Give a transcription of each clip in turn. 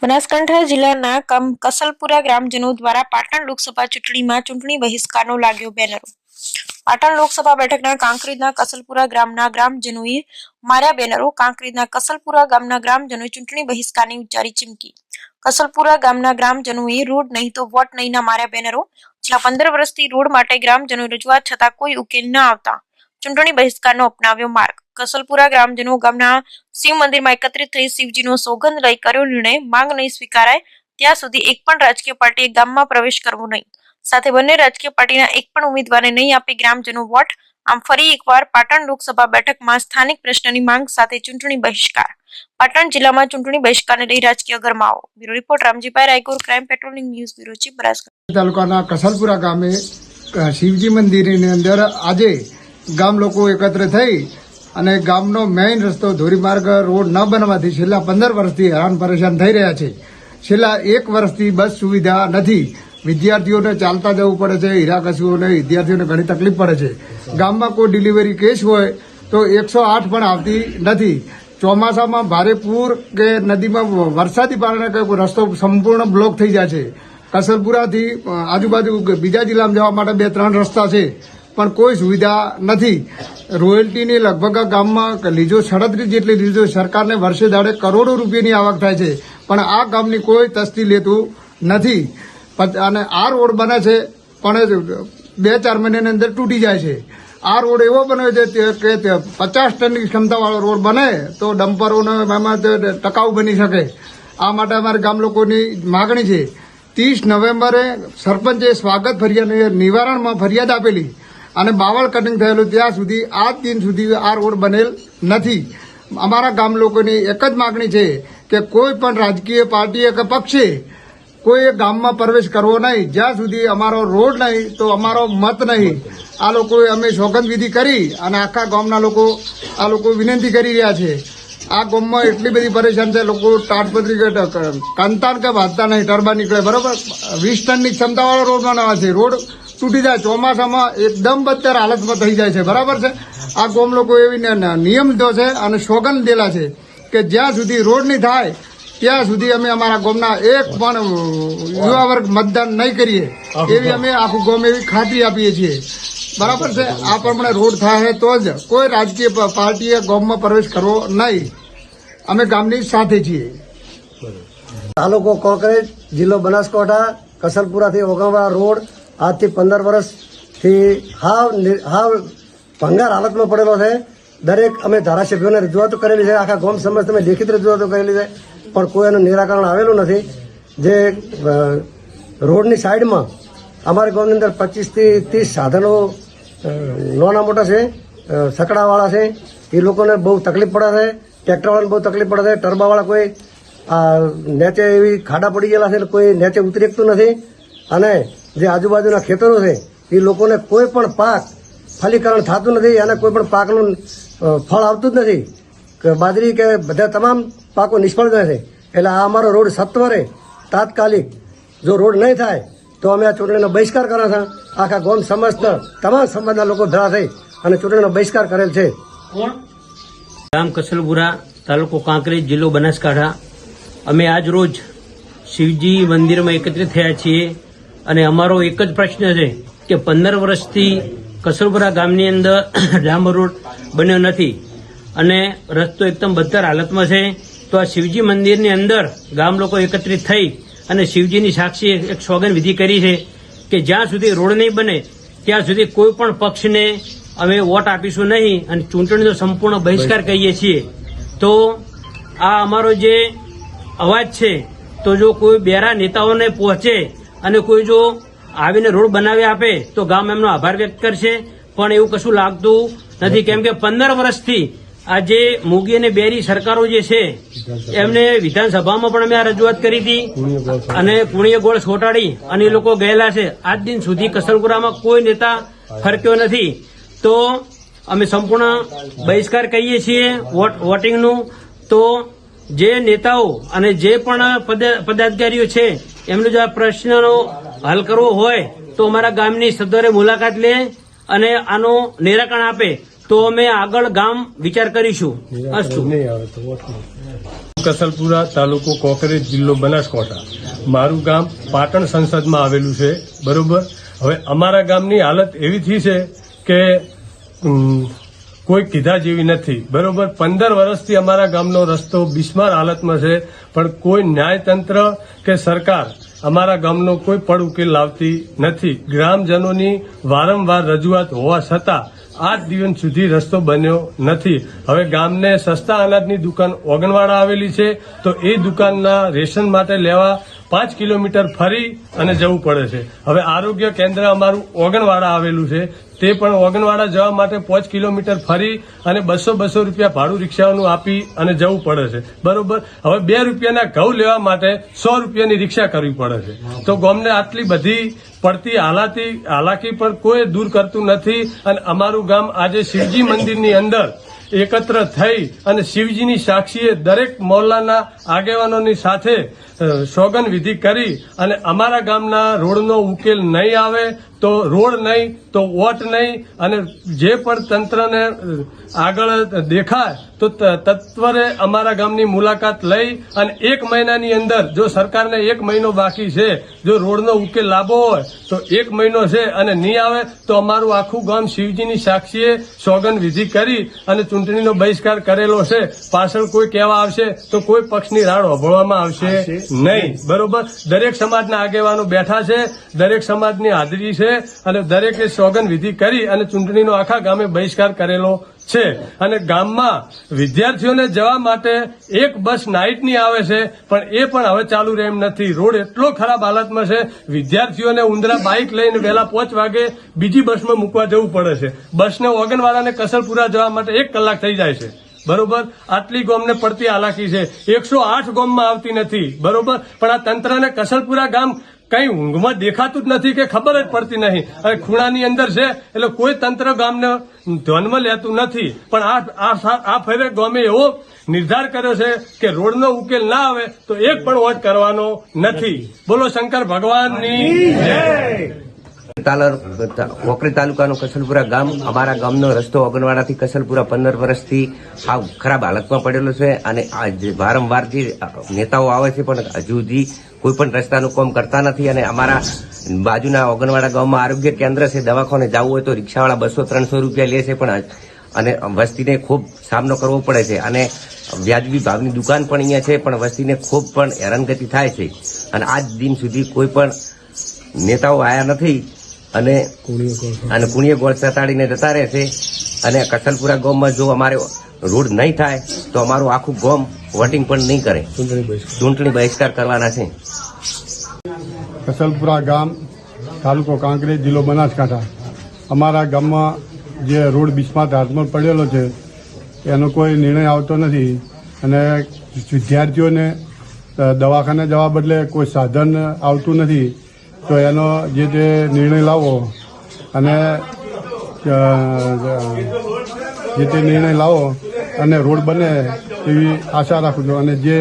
બનાસકાંઠા જિલ્લાના કસલપુરા ગ્રામજનો દ્વારા પાટણ લોકસભા ચૂંટણીમાં ચૂંટણી બહિષ્કારનો લાગ્યો બેનરો। પાટણ લોકસભા બેઠકના કાંકરેજના કસલપુરા ગામના ગ્રામજનોએ માર્યા બેનરો। કાંકરેજના કસલપુરા ગામના ગ્રામજનોએ ચૂંટણી બહિષ્કારની ઉચ્ચારી ચીમકી। કસલપુરા ગામના ગ્રામજનોએ રોડ નહીં તો વોટ નહીંના માર્યા બેનરો। છેલ્લા 15 વર્ષથી રોડ માટે ગ્રામજનો રજૂઆત છતાં કોઈ ઉકેલ ન આવતા ચૂંટણી બહિષ્કારનો અપનાવ્યો માર્ગ। કસલપુરા ગ્રામજનો ગામના શિવ મંદિરમાં એકત્રિત થઈ શિવજીનો સોગંદ લઈ કર્યો નિર્ણય। માંગ નહીં સ્વીકારાય ત્યાં સુધી એક પણ રાજકીય પાર્ટીએ ગામમાં પ્રવેશ કરવો નહીં, સાથે બંને રાજકીય પાર્ટીના એક પણ ઉમેદવારને નહીં આપી ગ્રામજનો વોટ। આમ ફરી એકવાર પાટણ લોકસભા બેઠકમાં સ્થાનિક પ્રશ્નની માંગ સાથે ચૂંટણી બહિષ્કાર। પાટણ જિલ્લામાં ચૂંટણી બહિષ્કારને લઈ રાજકીય ગરમાવો। Bureau report Ramjibhai Raigor, crime patrolling news bureau chief, Banaskantha તાલુકાના કસલપુરા ગામે શિવજી મંદિરની અંદર આજે ગામ લોકો એકત્ર થઈ અને ગામનો મેઇન રસ્તો ધોરીમાર્ગ રોડ ન બનવાથી છેલ્લા 15 વર્ષથી હેરાન પરેશાન થઈ રહ્યા છે। છેલ્લા 1 વર્ષથી બસ સુવિધા નથી, વિદ્યાર્થીઓને ચાલતા જવું પડે છે, હીરાકસીઓને વિદ્યાર્થીઓને ઘણી તકલીફ પડે છે। ગામમાં કોઈ ડિલિવરી કેસ હોય તો 108 પણ આવતી નથી। ચોમાસામાં ભારે પૂર કે નદીમાં વરસાદી પાણીને રસ્તો સંપૂર્ણ બ્લોક થઈ જાય છે। કસલપુરાથી આજુબાજુ બીજા જિલ્લામાં જવા માટે 2-3 રસ્તા છે પણ કોઈ સુવિધા નથી। રોયલ્ટીની લગભગ ગામમાં લીજો 37 જેટલી લીજો સરકારને વર્ષે દાડે કરોડો રૂપિયાની આવક થાય છે, પણ આ ગામની કોઈ તસ્તી લેતું નથી। અને આ રોડ બને છે પણ 2-4 મહિનાની અંદર તૂટી જાય છે। આ રોડ એવો બન્યો છે કે 50 ટનની ક્ષમતાવાળો રોડ બને તો ડમ્પરોને એમાં ટકાઉ બની શકે। આ માટે અમારે ગામ લોકોની માગણી છે। 30 નવેમ્બરે સરપંચે સ્વાગત ફરિયાદ નિવારણમાં ફરિયાદ આપેલી અને બાવળ કટિંગ થયેલું ત્યાં સુધી આજ દિન સુધી આ રોડ બનેલ નથી। અમારા ગામ લોકોની એક જ માગણી છે કે કોઈ પણ રાજકીય પાર્ટીએ કે પક્ષે કોઈ ગામમાં પ્રવેશ કરવો નહીં જ્યાં સુધી અમારો રોડ નહીં તો અમારો મત નહીં। આ લોકોએ અમે સોગંદવિધિ કરી અને આખા ગામના લોકો વિનંતી કરી રહ્યા છે। આ ગામમાં એટલી બધી પરેશાન છે, લોકો તાટપત્રી કંતાન કે વાંચતા નહીં, ટરબા નીકળે બરોબર। 20 ટનની ક્ષમતાવાળો રોડ બનાવવા છે, રોડ તૂટી જાય, ચોમાસામાં એકદમ બદતર હાલતમાં થઈ જાય છે, બરાબર છે। આ ગામ લોકો એવી નિયમ લીધો છે અને સોગંદ દેલા છે કે જ્યાં સુધી રોડ નહીં થાય ત્યાં સુધી અમે અમારા ગામના એક પણ યુવા વર્ગ મતદાન નહીં કરીએ એવી અમે આખું ગામ એવી ખાતરી આપીએ છીએ, બરાબર છે। આ પ્રમાણે રોડ થાય તો જ કોઈ રાજકીય પાર્ટીએ ગામમાં પ્રવેશ કરવો નહીં। અમે ગામની સાથે છીએ। તાલુકો કાંકરેજ, જિલ્લો બનાસકાંઠા, કસલપુરાથી ઓગણવાળા રોડ આજથી 15 વર્ષથી હાવ ભંગાર હાલતમાં પડેલો છે। દરેક અમે ધારાસભ્યોને રજૂઆતો કરેલી છે, આખા ગામ સમજ અમે લેખિત રજૂઆતો કરેલી છે, પણ કોઈ એનું નિરાકરણ આવેલું નથી। જે રોડની સાઈડમાં અમારા ગામની અંદર 25 થી 30 સાધનો નાના મોટા છે, સકડાવાળા છે, એ લોકોને બહુ તકલીફ પડે છે। ટ્રેક્ટરવાળાને બહુ તકલીફ પડે છે। ટરબાવાળા કોઈ નેચે એવી ખાડા પડી ગયેલા છે, કોઈ નેચે ઉતરી શકતું નથી। અને જે આજુબાજુના ખેતરો છે એ લોકોને કોઈ પણ પાક ફલીકરણ થતું નથી અને કોઈ પણ પાકનું ફળ આવતું જ નથી, કે બાજરી કે બધા તમામ પાકો નિષ્ફળ જાય છે। એટલે આ અમારો રોડ સત્વરે તાત્કાલિક જો રોડ નહીં થાય તો અમે આ ચૂંટણીનો બહિષ્કાર કર્યો છે। આખા ગામ સમસ્ત તમામ સમાજના લોકો ભેળા થઈ અને ચૂંટણીનો બહિષ્કાર કરેલ છે। ગામ કસલપુરા, તાલુકો કાંકરેજ, જિલ્લો બનાસકાંઠા। અમે આજ રોજ શિવજી મંદિરમાં એકત્રિત થયા છીએ અને અમારો એક જ પ્રશ્ન છે કે 15 વર્ષથી કસલપુરા ગામની અંદર ડામર રોડ બન્યો નથી અને રસ્તો એકદમ બદતર હાલતમાં છે। તો આ શિવજી મંદિરની અંદર ગામ લોકો એકત્રિત થઈ અને શિવજીની સાક્ષી એક સોગંદ વિધિ કરી છે કે જ્યાં સુધી રોડ નહીં બને ત્યાં સુધી કોઈ પણ પક્ષને અમે વોટ આપીશું નહીં અને ચૂંટણીનો સંપૂર્ણ બહિષ્કાર કરીએ છીએ। તો આ અમારો જે અવાજ છે તો જો કોઈ બેરા નેતાઓને પહોંચે અને કોઈ જો આવીને રોડ બનાવી આપે તો ગામ એમનો આભાર વ્યક્ત કરશે, પણ એવું કશું લાગતું નથી, કેમ કે 15 વર્ષથી આ જે મોગી અને બેરી સરકારો જે છે એમને વિધાનસભામાં પણ અમે આ રજૂઆત કરી હતી અને કુણીય ગોળ છોટાડી અને એ લોકો ગયેલા છે। આજ દિન સુધી કસલપુરામાં કોઈ નેતા ફરક્યો નથી। તો અમે સંપૂર્ણ બહિષ્કાર કરીએ છીએ વોટિંગનું। તો જે નેતાઓ અને જે પણ પદાધિકારીઓ છે એમનો જો આ પ્રશ્નનો હલ કરવો હોય તો અમારા ગામની સત્વરે મુલાકાત લે અને આનો નિરાકરણ આપે તો અમે આગળ ગામ વિચાર કરીશું। અસ્તુ। કસલપુરા, તાલુકો કોકરેજ, જિલ્લો બનાસકાંઠા. મારું ગામ પાટણ સંસદમાં આવેલું છે. બરોબર. હવે અમારા ગામની હાલત એવી થઈ છે કે કોઈ કીધા જેવી નથી. બરોબર. 15 વર્ષથી અમારા ગામનો રસ્તો બિસ્માર હાલતમાં છે, પણ કોઈ ન્યાયતંત્ર કે સરકાર અમારા ગામનો કોઈ પણ ઉકેલ લાવતી નથી. ગ્રામજનોની વારંવાર રજૂઆત હોવા છતાં આજ દિવસ સુધી રસ્તો બન્યો નથી. હવે ગામને સસ્તા અનાજની દુકાન ઓગણવાડા આવેલી છે, તો એ દુકાનના રેશન માટે લેવા 5 કિલોમીટર ફરી અને જવું પડે છે. હવે આરોગ્ય કેન્દ્ર અમારું ઓગણવાડા આવેલું છે, તે પણ ઓગણવાડા જવા માટે 5 કિલોમીટર ફરી અને 200 રૂપિયા ભાડું રિક્ષાનું આપી અને જવું પડે છે. બરોબર. હવે 2 રૂપિયાના ઘઉં લેવા માટે 100 રૂપિયાની રિક્ષા કરવી પડે છે. તો ગામને આટલી બધી પડતી હાલાકી પર કોઈ દૂર કરતું નથી. અને અમારું ગામ આજે શિવજી મંદિરની અંદર એકત્ર થઈ અને શિવજીની સાક્ષીએ દરેક મહોલ્લાના આગેવાનોની સાથે સોગંદ વિધિ કરી અને અમારા ગામના રોડનો ઉકેલ નહીં આવે તો રોડ નહીં તો વોટ નહીં, અને જે પણ તંત્રને આગળ દેખાય તો તત્વરે અમારા ગામની મુલાકાત લઈ અને 1 મહિનાની અંદર, જો સરકારને 1 મહિનો બાકી છે, જો રોડનો ઉકેલ લાવવો હોય તો 1 મહિનો છે, અને નહીં આવે તો અમારું આખું ગામ શિવજીની સાક્ષીએ સોગંદ વિધિ કરી અને ચૂંટણીનો બહિષ્કાર કરેલો છે. પાછળ કોઈ કહેવા આવશે તો કોઈ પક્ષની રાડ હોભળવામાં આવશે નહીં. બરોબર. દરેક સમાજના આગેવાનો બેઠા છે, દરેક સમાજની હાજરી છે, અને દરેકે સોગંદ વિધિ કરી અને ચૂંટણીનો આખા ગામે બહિષ્કાર કરેલો છે. અને ગામમાં વિદ્યાર્થીઓને જવા માટે એક બસ નાઇટની આવે છે, પણ એ પણ હવે ચાલુ રહે એમ નથી. રોડ એટલો ખરાબ હાલતમાં છે, વિદ્યાર્થીઓને ઉંદરા બાઇક લઈને વહેલા 5 વાગે બીજી બસમાં મૂકવા જવું પડે છે. બસને ઓગણવાડાને કસલપુરા જવા માટે 1 કલાક થઈ જાય છે. બરોબર. આટલી ગામને પડતી હાલાકી છે. 108 ગામમાં આવતી નથી. બરોબર. પણ આ તંત્રને કસલપુરા ગામ કઈ ઊંઘમાં દેખાતું જ નથી કે ખબર જ પડતી નહીં, અને ખૂણાની અંદર છે, એટલે કોઈ તંત્ર ગામને ધ્યાનમાં લેતું નથી. પણ આ ફેરે ગામે એવો નિર્ધાર કર્યો છે કે રોડનો ઉકેલ ના આવે તો એક પણ વોટ કરવાનો નથી. બોલો શંકર ભગવાનની જય. કોકરેજ તાલુકાનું કસલપુરા ગામ. અમારા ગામનો રસ્તો ઓગણવાડાથી કસલપુરા 15 વર્ષથી હાવ ખરાબ હાલતમાં પડેલો છે, અને વારંવાર જે નેતાઓ આવે છે પણ હજુ સુધી કોઈ પણ રસ્તાનું કામ કરતા નથી. અને અમારા બાજુના ઓગણવાડા ગામમાં આરોગ્ય કેન્દ્ર છે, દવાખાને જવું હોય તો રિક્ષાવાળા 200-300 રૂપિયા લે છે, પણ અને વસ્તીને ખૂબ સામનો કરવો પડે છે. અને વ્યાજબી ભાવની દુકાન પણ અહીંયા છે, પણ વસ્તીને ખૂબ પણ હેરાનગતિ થાય છે. અને આજ દિન સુધી કોઈ પણ નેતાઓ આવ્યા નથી, અને કુણીએ ગોળ ચતાડીને જતા રહે છે. અને કસલપુરા ગામમાં જો અમારે રોડ નહીં થાય તો અમારું આખું ગામ વોટિંગ પણ નહીં કરે, ચૂંટણી બહિષ્કાર કરવાના છે. કસલપુરા ગામ, તાલુકો કાંકરેજ, જિલ્લો બનાસકાંઠા. અમારા ગામમાં જે રોડ બિસ્માર હાથમાં પડેલો છે એનો કોઈ નિર્ણય આવતો નથી, અને વિદ્યાર્થીઓને દવાખાને જવા બદલે કોઈ સાધન આવતું નથી. તો એનો જે તે નિર્ણય લાવો અને અને રોડ બને એવી આશા રાખું છું. અને જે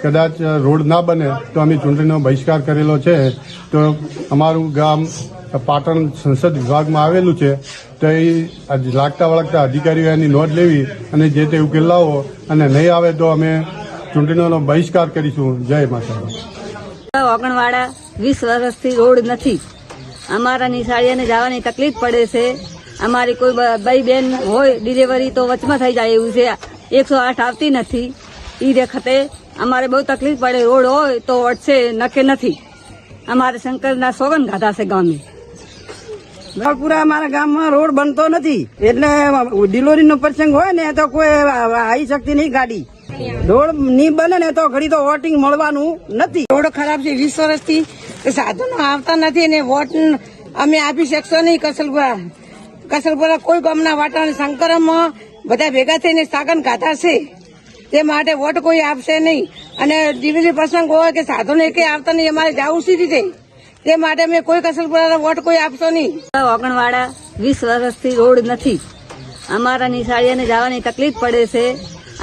કદાચ રોડ ના બને તો અમે ચૂંટણીનો બહિષ્કાર કરેલો છે. તો અમારું ગામ પાટણ સંસદ વિભાગમાં આવેલું છે, તો એ લાગતા વળગતા અધિકારીઓ એની નોંધ લેવી અને જે તે ઉકેલ લાવો, અને નહીં આવે તો અમે ચૂંટણીનો બહિષ્કાર કરીશું. જય માતા. ઓગણવાડા 20 વર્ષથી રોડ નથી. અમારા નિશાળીઓને જવાની તકલીફ પડે છે. અમારી કોઈ ભાઈ બેન હોય ડિલિવરી તો વચમાં થઈ જાય એવું છે. 108 આવતી નથી. એ વખતે અમારે બહુ તકલીફ પડે. રોડ હોય તો વટશે નકે નથી. અમારે શંકરના સોગંદ ગાધા છે ગામે. પૂરા અમારા ગામમાં રોડ બનતો નથી, એટલે ડિલિવરીનો પ્રસંગ હોય ને તો કોઈ આવી શકતી નહીં ગાડી. રોડ નહીં બને ને તો ઘડી તો વોટિંગ મળવાનું નથી. રોડ ખરાબ છે 20 વર્ષથી, સાધનો આવતા નથી ને વોટ અમે આપી શકશો નહીં. કસલપુરા કોઈ ગામના વાટા શંકરમાં બધા ભેગા થઈને સાગન ગાધા છે, તે માટે વોટ કોઈ આપશે નહીં. અને ડિલિવરી પ્રસંગ હોય કે સાધનો એક આવતા નહીં, અમારે જવું સી રીતે, તે માટે અમે કોઈ કસલપુરા વોટ કોઈ આપશો નહીં. ઓગણવાડા 20 વર્ષથી રોડ નથી. અમારા નિશાળીઓને જવાની તકલીફ પડે છે.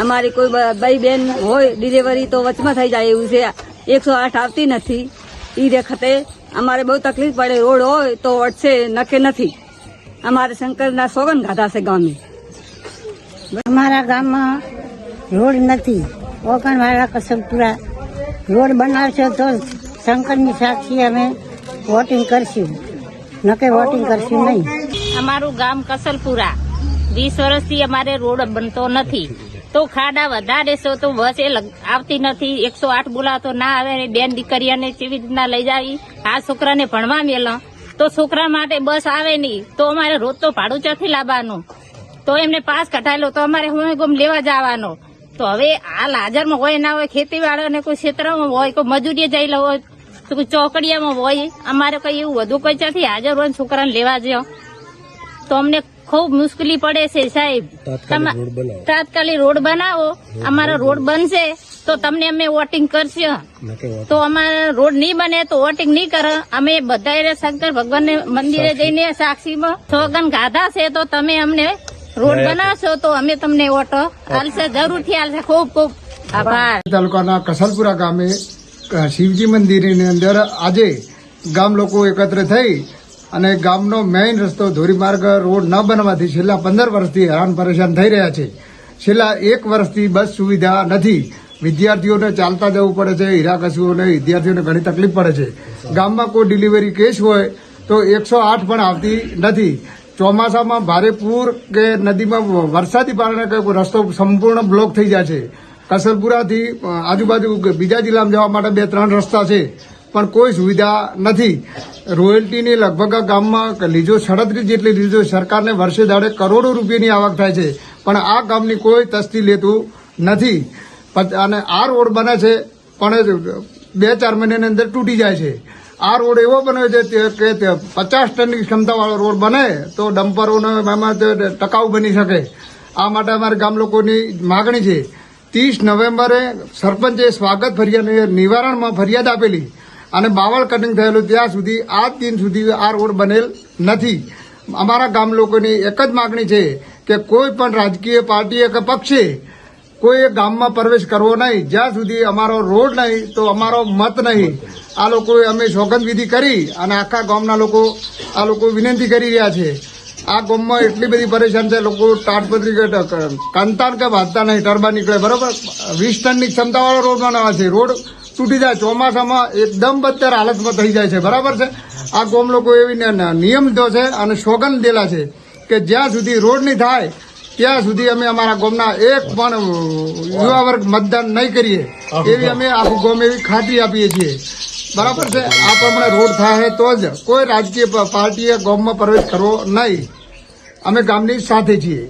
અમારી કોઈ ભાઈ બેન હોય ડિલિવરી તો વચમાં થઈ જાય એવું છે. 108 આવતી નથી. એ વખતે અમારે બહુ તકલીફ પડે. રોડ હોય તો વટશે નકે નથી. અમારે શંકરના સોગંદ ગાધા છે ગામે. અમારા ગામમાં રોડ નથી, ઓગણવાડા કસલપુરા રોડ બનાવશો તો શંકરની સાક્ષી અમે વોટિંગ કરશું, નકે વોટિંગ કરશું નહીં. અમારું ગામ કસલપુરા 20 વર્ષથી અમારે રોડ બનતો નથી, તો ખાડા વધારે છે તો બસ એ આવતી નથી. 108 બોલાવતો ના આવે. બેન દીકરીઓને કેવી રીતના લઈ જાવી? આ છોકરાને ભણવા મેલા તો છોકરા માટે બસ આવે નહીં, તો અમારે રોજ તો ભાડું ચોથી લાવવાનું, તો એમને પાસ કઢાયેલો તો અમારે હું ગમ લેવા જવાનો. તો હવે આ લાજરમાં હોય ના હોય, ખેતીવાળાને કોઈ ક્ષેત્રમાં હોય, કોઈ મજૂરીએ જઈ હોય, તો કોઈ ચોકડીયામાં હોય, અમારે કઈ એવું વધુ કોઈ ત્યાંથી હાજર હોય ને છોકરાને લેવા જાઓ તો અમને ખૂબ મુશ્કેલી પડે છે સાહેબ. તાત્કાલિક રોડ બનાવો. અમારો રોડ બનશે તો તમને અમે વોટિંગ કરશે, તો અમારે રોડ નહીં બને તો વોટિંગ નહીં કરે. અમે બધા શંકર ભગવાન મંદિરે જઈને સાક્ષીમાં સોગન ગાધા છે, તો તમે અમને રોડ બનાવશો તો અમે તમને વોટો હાલશે, જરૂરથી હાલશે. ખૂબ ખૂબ આભાર. તાલુકાના કસલપુરા ગામે શિવજી મંદિરની અંદર આજે ગામ લોકો એકત્ર થઈ અને ગામનો મેઇન રસ્તો ધોરીમાર્ગ રોડ ન બનવાથી છેલ્લા 15 વર્ષથી હેરાન પરેશાન થઈ રહ્યા છે. છેલ્લા 1 વર્ષથી બસ સુવિધા નથી. વિદ્યાર્થીઓને ચાલતા જવું પડે છે. હીરાકસીઓને વિદ્યાર્થીઓને ઘણી તકલીફ પડે છે. ગામમાં કોઈ ડિલિવરી કેસ હોય તો 108 પણ આવતી નથી. ચોમાસામાં ભારે પૂર કે નદીમાં વરસાદી કારણે રસ્તો સંપૂર્ણ બ્લોક થઈ જાય છે. કસલપુરાથી આજુબાજુ બીજા જિલ્લામાં જવા માટે 2-3 રસ્તા છે, પણ કોઈ સુવિધા નથી. રોયલ્ટીની લગભગ ગામમાં લીજો 37 જેટલી લીજો સરકારને વર્ષે દાડે કરોડો રૂપિયાની આવક થાય છે, પણ આ ગામની કોઈ તસ્તી લેતું નથી. અને આ રોડ બને છે પણ 2-4 મહિનાની અંદર તૂટી જાય છે. આ રોડ એવો બન્યો છે કે 50 ટનની ક્ષમતાવાળો રોડ બને તો ડમ્પરોને એમાં ટકાઉ બની શકે. આ માટે અમારા ગામ લોકોની માગણી છે. 30 નવેમ્બરે સરપંચે સ્વાગત ફરિયાદ નિવારણમાં ફરિયાદ આપેલી અને બાવળ કટિંગ થયેલું, ત્યાં સુધી આજ દિન સુધી આ રોડ બનેલ નથી. અમારા ગામ લોકોની એક જ માગણી છે કે કોઈ પણ રાજકીય પાર્ટીએ કે પક્ષે કોઈ ગામમાં પ્રવેશ કરવો નહીં જ્યાં સુધી અમારો રોડ નહીં તો અમારો મત નહીં. આ લોકોએ અમે સોગંદવિધિ કરી અને આખા ગામના લોકો વિનંતી કરી રહ્યા છે. આ ગામમાં એટલી બધી પરેશાન છે, લોકો તાડપત્રી કંતાન કે બાંધતા નહીં, ટરબા નીકળે બરોબર. 20 ટનની ક્ષમતાવાળો રોડ બનાવે છે, રોડ તૂટી જાય. ચોમાસામાં એકદમ બદતર હાલતમાં થઈ જાય છે, બરાબર છે. આ ગામ લોકો એવી નિયમ લીધો છે અને સોગંદ દેલા છે કે જ્યાં સુધી રોડ નહીં થાય ત્યાં સુધી અમે અમારા ગામના એક પણ યુવા વર્ગ મતદાન નહીં કરીએ, એવી અમે આખું ગામ એવી ખાતરી આપીએ છીએ, બરાબર છે. આ પ્રમાણે રોડ થાય તો જ કોઈ રાજકીય પાર્ટીએ ગામમાં પ્રવેશ કરવો નહીં. અમે ગામની સાથે છીએ.